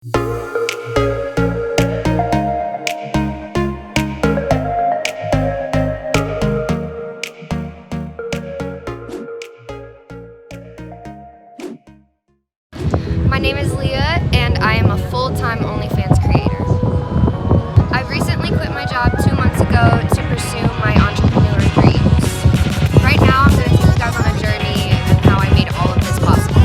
My name is Leah, and I am a full-time OnlyFans creator. I recently quit my job 2 months ago to pursue my entrepreneur dreams. Right now, I'm going to take you guys on a journey and how I made all of this possible.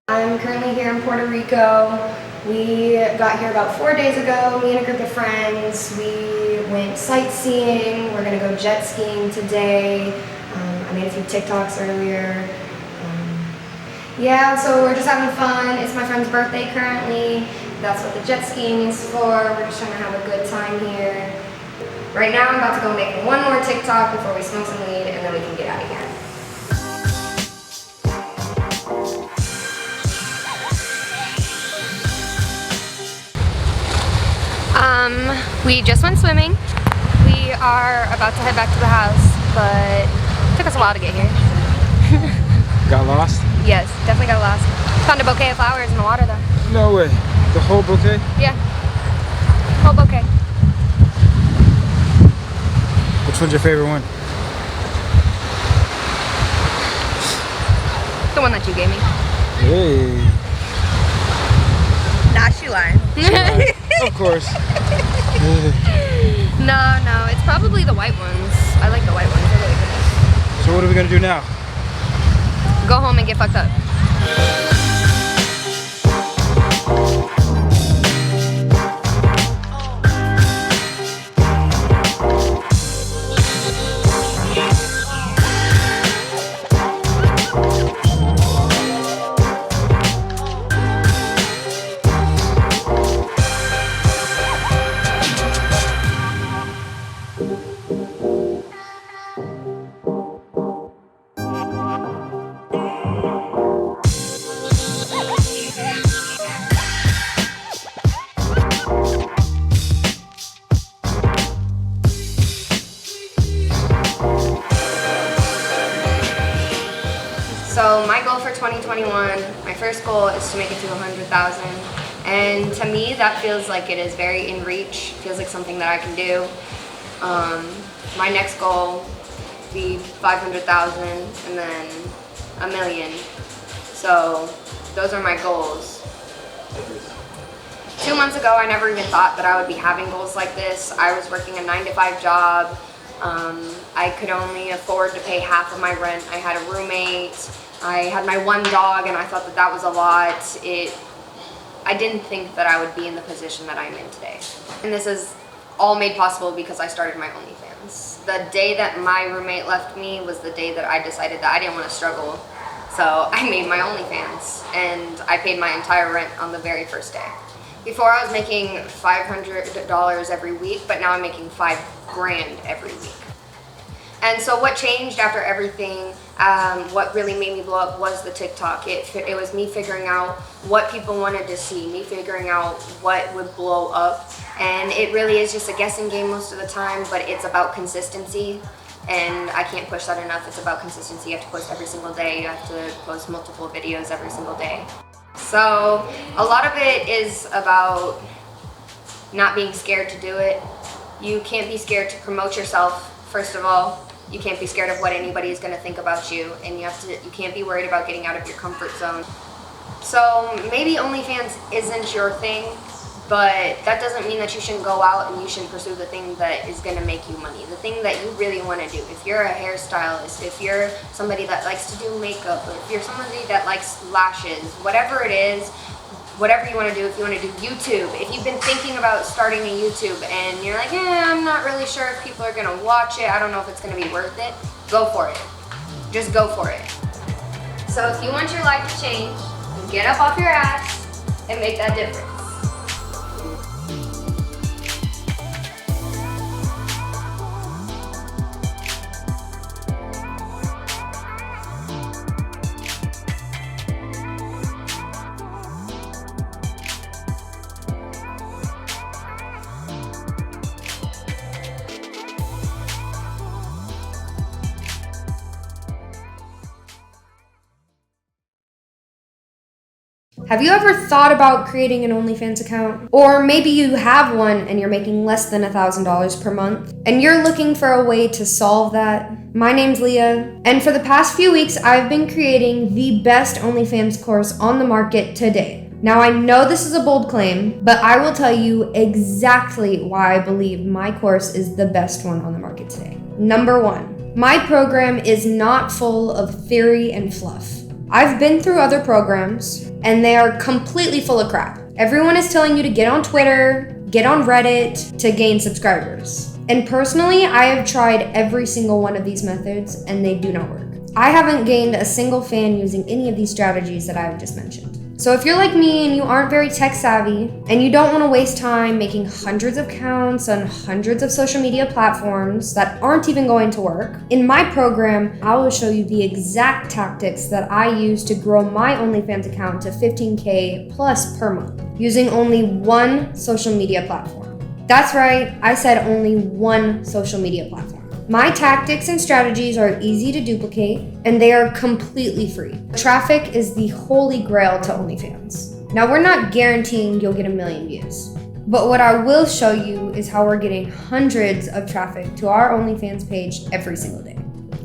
I'm currently here in Puerto Rico. We got here about 4 days ago, me and a group of friends. We went sightseeing. We're gonna go jet skiing today. I made a few TikToks earlier. Yeah, so we're just having fun. It's my friend's birthday currently. That's what the jet skiing is for. We're just trying to have a good time here. Right now I'm about to go make one more TikTok before we smoke some weed and then we can get out of here. We just went swimming. We are about to head back to the house, but it took us a while to get here. Got lost? Yes, definitely got lost. Found a bouquet of flowers in the water though. No way. The whole bouquet? Yeah. Whole bouquet. Which one's your favorite one? The one that you gave me. Hey. Nah, she lying. Of course. No, it's probably the white ones. I like the white ones, they're really good. So what are we gonna do now? Go home and get fucked up. So my goal for 2021, my first goal is to make it to 100,000. And to me, that feels like it is very in reach, feels like something that I can do. My next goal would be 500,000 and then 1 million. So those are my goals. 2 months ago, I never even thought that I would be having goals like this. I was working a 9-to-5 job. I could only afford to pay half of my rent. I had a roommate. I had my one dog, and I thought that that was a lot. I didn't think that I would be in the position that I'm in today. And this is all made possible because I started my OnlyFans. The day that my roommate left me was the day that I decided that I didn't want to struggle. So I made my OnlyFans, and I paid my entire rent on the very first day. Before I was making $500 every week, but now I'm making $5 grand every week. And so what changed after everything, what really made me blow up was the TikTok. It was me figuring out what people wanted to see, me figuring out what would blow up. And it really is just a guessing game most of the time, but it's about consistency. And I can't push that enough. It's about consistency. You have to post every single day. You have to post multiple videos every single day. So a lot of it is about not being scared to do it. You can't be scared to promote yourself, first of all. You can't be scared of what anybody is going to think about you, and you can't be worried about getting out of your comfort zone. So maybe OnlyFans isn't your thing, but that doesn't mean that you shouldn't go out and you shouldn't pursue the thing that is going to make you money, the thing that you really want to do. If you're a hairstylist, if you're somebody that likes to do makeup, or if you're somebody that likes lashes, whatever it is, whatever you want to do, if you want to do YouTube, if you've been thinking about starting a YouTube and you're like, I'm not really sure if people are going to watch it, I don't know if it's going to be worth it, go for it. Just go for it. So if you want your life to change, get up off your ass and make that difference. Have you ever thought about creating an OnlyFans account? Or maybe you have one and you're making less than $1,000 per month and you're looking for a way to solve that? My name's Leah, and for the past few weeks, I've been creating the best OnlyFans course on the market today. Now, I know this is a bold claim, but I will tell you exactly why I believe my course is the best one on the market today. Number one, my program is not full of theory and fluff. I've been through other programs, and they are completely full of crap. Everyone is telling you to get on Twitter, get on Reddit to gain subscribers. And personally, I have tried every single one of these methods, and they do not work. I haven't gained a single fan using any of these strategies that I have just mentioned. So if you're like me and you aren't very tech savvy and you don't want to waste time making hundreds of accounts on hundreds of social media platforms that aren't even going to work, in my program, I will show you the exact tactics that I use to grow my OnlyFans account to 15K plus per month using only one social media platform. That's right, I said only one social media platform. My tactics and strategies are easy to duplicate, and they are completely free. Traffic is the holy grail to OnlyFans. Now, we're not guaranteeing you'll get 1 million views, but what I will show you is how we're getting hundreds of traffic to our OnlyFans page every single day,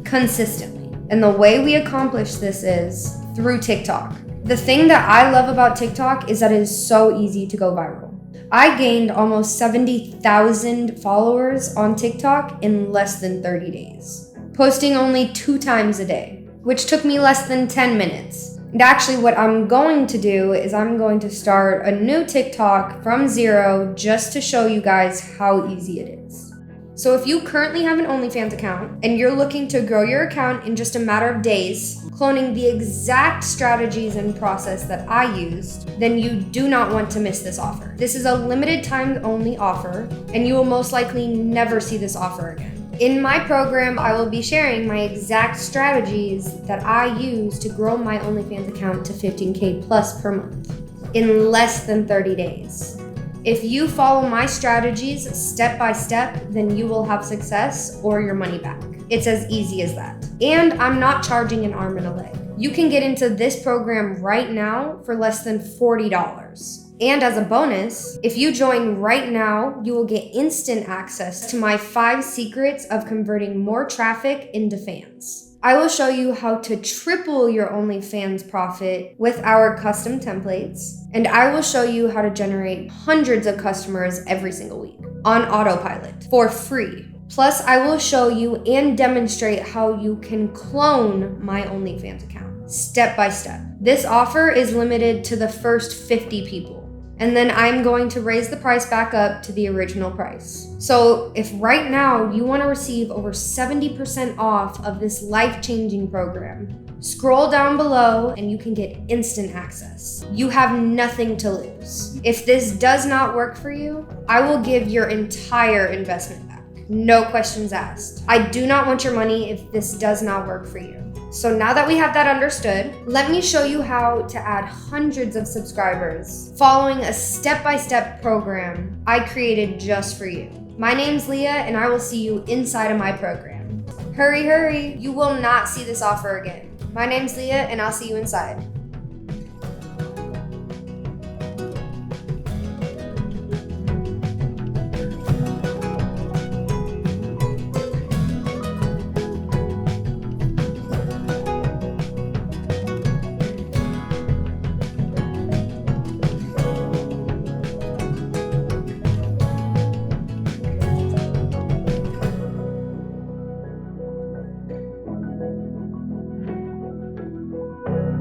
consistently. And the way we accomplish this is through TikTok. The thing that I love about TikTok is that it is so easy to go viral. I gained almost 70,000 followers on TikTok in less than 30 days, posting only 2 times a day, which took me less than 10 minutes. And actually what I'm going to do is I'm going to start a new TikTok from zero just to show you guys how easy it is. So if you currently have an OnlyFans account and you're looking to grow your account in just a matter of days, cloning the exact strategies and process that I used, then you do not want to miss this offer. This is a limited time only offer, and you will most likely never see this offer again. In my program, I will be sharing my exact strategies that I use to grow my OnlyFans account to 15K plus per month in less than 30 days. If you follow my strategies step by step, then you will have success or your money back. It's as easy as that. And I'm not charging an arm and a leg. You can get into this program right now for less than $40. And as a bonus, if you join right now, you will get instant access to my 5 secrets of converting more traffic into fans. I will show you how to triple your OnlyFans profit with our custom templates, and I will show you how to generate hundreds of customers every single week on autopilot for free. Plus, I will show you and demonstrate how you can clone my OnlyFans account step by step. This offer is limited to the first 50 people. And then I'm going to raise the price back up to the original price. So if right now you want to receive over 70% off of this life-changing program, scroll down below and you can get instant access. You have nothing to lose. If this does not work for you, I will give your entire investment back. No questions asked. I do not want your money if this does not work for you. So now that we have that understood, let me show you how to add hundreds of subscribers following a step-by-step program I created just for you. My name's Leah, and I will see you inside of my program. Hurry, hurry, you will not see this offer again. My name's Leah, and I'll see you inside.